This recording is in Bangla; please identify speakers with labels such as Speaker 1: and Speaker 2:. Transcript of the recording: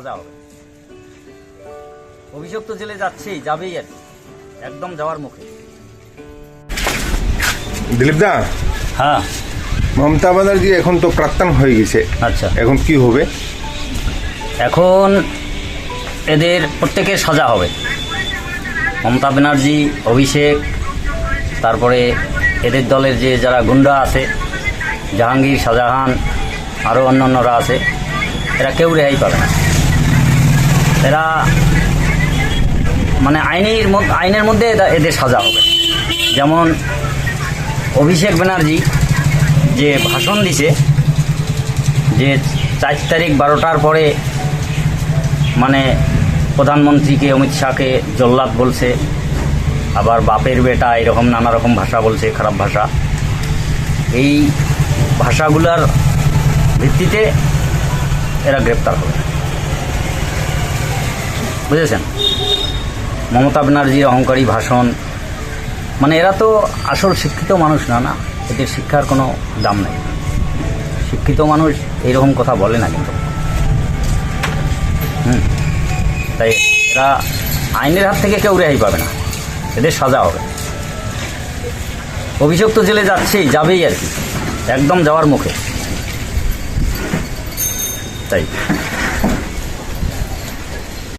Speaker 1: সাজা হবে। অভিযোগ তো জেলে যাচ্ছেই, যাবেই আর কি, একদম যাওয়ার মুখে।
Speaker 2: দিলীপ দা,
Speaker 1: হ্যাঁ,
Speaker 2: মমতা ব্যানার্জি এখন তো প্রাক্তন হয়ে গেছে,
Speaker 1: আচ্ছা,
Speaker 2: এখন কি হবে?
Speaker 1: এখন এদের প্রত্যেকের সাজা হবে। মমতা ব্যানার্জি, অভিষেক, তারপরে এদের দলের যে যারা গুন্ডা আছে, জাহাঙ্গীর, শাহজাহান, আরও অন্যান্যরা আছে, এরা কেউ রেহাই পাবে না। এরা মানে আইনের মধ্যে এদের সাজা হবে। যেমন অভিষেক ব্যানার্জি যে ভাষণ দিছে, যে 4 তারিখ 12টার পরে মানে প্রধানমন্ত্রীকে, অমিত শাহকে জল্লাদ বলছে, আবার বাপের বেটা, এরকম নানা রকম ভাষা বলছে, খারাপ ভাষা। এই ভাষাগুলোর ভিত্তিতে এরা গ্রেপ্তার হবে, বুঝেছেন? মমতা ব্যানার্জির অহংকারী ভাষণ, মানে এরা তো আসল শিক্ষিত মানুষ না, এদের শিক্ষার কোনো দাম নেই। শিক্ষিত মানুষ এইরকম কথা বলে না কিন্তু। তাই এরা আইনের হাত থেকে কেউ রেহাই পাবে না, এদের সাজা হবে। অভিযোগ তো জেলে যাচ্ছেই, যাবেই আর কি, একদম যাওয়ার মুখে। তাই